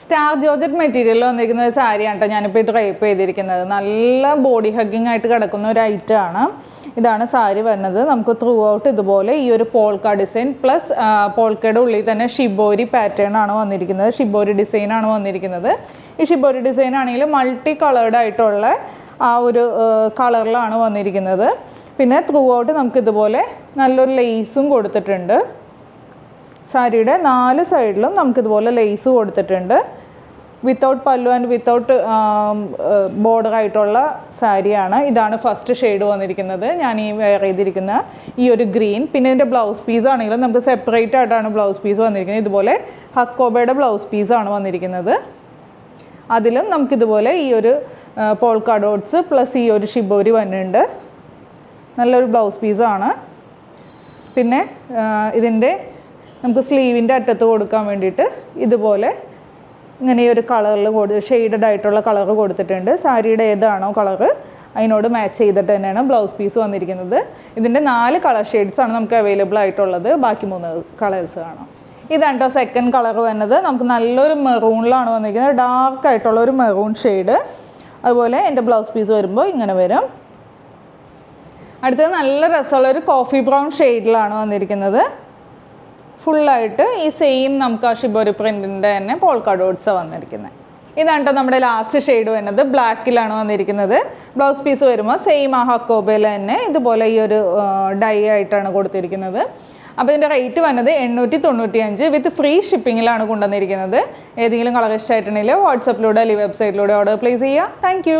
Star georgette material വന്നിരിക്കുന്ന ഒരു സാരിയാണ് കേട്ടോ ഞാനിപ്പോൾ ഡ്രൈപ്പ് ചെയ്തിരിക്കുന്നത്. നല്ല ബോഡി ഹഗ്ഗിങ് ആയിട്ട് കിടക്കുന്ന ഒരു ഐറ്റം ആണ്. ഇതാണ് സാരി വരുന്നത്. നമുക്ക് ത്രൂ ഔട്ട് ഇതുപോലെ ഈ ഒരു പോൾക്ക ഡിസൈൻ പ്ലസ് പോൾക്കയുടെ ഉള്ളിൽ തന്നെ ഷിബോരി പാറ്റേൺ ആണ് വന്നിരിക്കുന്നത്. ഷിബോരി ഡിസൈൻ ആണ് വന്നിരിക്കുന്നത്. ഈ ഷിബോരി ഡിസൈൻ ആണെങ്കിൽ മൾട്ടി കളേർഡ് ആയിട്ടുള്ള ആ ഒരു കളറിലാണ് വന്നിരിക്കുന്നത്. പിന്നെ ത്രൂ ഔട്ട് നമുക്ക് ഇതുപോലെ നല്ലൊരു ലേസും കൊടുത്തിട്ടുണ്ട്. സാരിയുടെ 4 സൈഡിലും നമുക്കിതുപോലെ ലേസ് കൊടുത്തിട്ടുണ്ട്. വിത്തൗട്ട് പല്ലു ആൻഡ് വിത്തൗട്ട് ബോർഡർ ആയിട്ടുള്ള സാരിയാണ്. ഇതാണ് ഫസ്റ്റ് ഷെയ്ഡ് വന്നിരിക്കുന്നത്. ഞാൻ ഈ വെയർ ചെയ്തിരിക്കുന്ന ഈ ഒരു ഗ്രീൻ. പിന്നെ ഇതിൻ്റെ ബ്ലൗസ് പീസ് ആണെങ്കിലും നമുക്ക് സെപ്പറേറ്റ് ആയിട്ടാണ് ബ്ലൗസ് പീസ് വന്നിരിക്കുന്നത്. ഇതുപോലെ ഹക്കോബയുടെ ബ്ലൗസ് പീസാണ് വന്നിരിക്കുന്നത്. അതിലും നമുക്കിതുപോലെ ഈ ഒരു പോൾക്ക ഡോട്ട്സ് പ്ലസ് ഈ ഒരു ഷിബോരി വന്നിട്ടുണ്ട്. നല്ലൊരു ബ്ലൗസ് പീസാണ്. പിന്നെ ഇതിൻ്റെ നമുക്ക് സ്ലീവിൻ്റെ അറ്റത്ത് കൊടുക്കാൻ വേണ്ടിയിട്ട് ഇതുപോലെ ഇങ്ങനെ ഈ ഒരു കളറിൽ ഷെയ്ഡഡ് ആയിട്ടുള്ള കളർ കൊടുത്തിട്ടുണ്ട്. സാരിയുടെ ഏതാണോ കളറ് അതിനോട് മാച്ച് ചെയ്തിട്ട് തന്നെയാണ് ബ്ലൗസ് പീസ് വന്നിരിക്കുന്നത്. ഇതിൻ്റെ 4 കളർ ഷെയ്ഡ്സാണ് നമുക്ക് അവൈലബിൾ ആയിട്ടുള്ളത്. ബാക്കി 3 കളേഴ്സ് കാണാം. ഇതാണ് കേട്ടോ സെക്കൻഡ് കളർ വരുന്നത്. നമുക്ക് നല്ലൊരു മെറൂണിലാണ് വന്നിരിക്കുന്നത്. ഡാർക്ക് ആയിട്ടുള്ള ഒരു മെറൂൺ ഷെയ്ഡ്. അതുപോലെ എൻ്റെ ബ്ലൗസ് പീസ് വരുമ്പോൾ ഇങ്ങനെ വരും. അടുത്തത് നല്ല രസമുള്ളൊരു കോഫി ബ്രൗൺ ഷെയ്ഡിലാണ് വന്നിരിക്കുന്നത്. ഫുള്ളായിട്ട് ഈ സെയിം നമുക്ക് ആ ഷിബോരി പ്രിൻറ്റിൻ്റെ തന്നെ പോൾക്ക ഡോട്ട്സ് വന്നിരിക്കുന്നത്. ഇതാണ് കേട്ടോ നമ്മുടെ ലാസ്റ്റ് ഷെയ്ഡ് വരുന്നത്. ബ്ലാക്കിലാണ് വന്നിരിക്കുന്നത്. ബ്ലൗസ് പീസ് വരുമ്പോൾ സെയിം ആ ഹക്കോബയിൽ തന്നെ ഇതുപോലെ ഈ ഒരു ഡൈ ആയിട്ടാണ് കൊടുത്തിരിക്കുന്നത്. അപ്പോൾ ഇതിൻ്റെ റേറ്റ് വന്നത് 895 വിത്ത് ഫ്രീ ഷിപ്പിങ്ങിലാണ് കൊണ്ടുവന്നിരിക്കുന്നത്. ഏതെങ്കിലും കളർ ഇഷ്ടമായിട്ടുണ്ടെങ്കിൽ വാട്സപ്പിലൂടെ അല്ലെങ്കിൽ വെബ്സൈറ്റിലൂടെ ഓർഡർ പ്ലേസ് ചെയ്യുക. താങ്ക്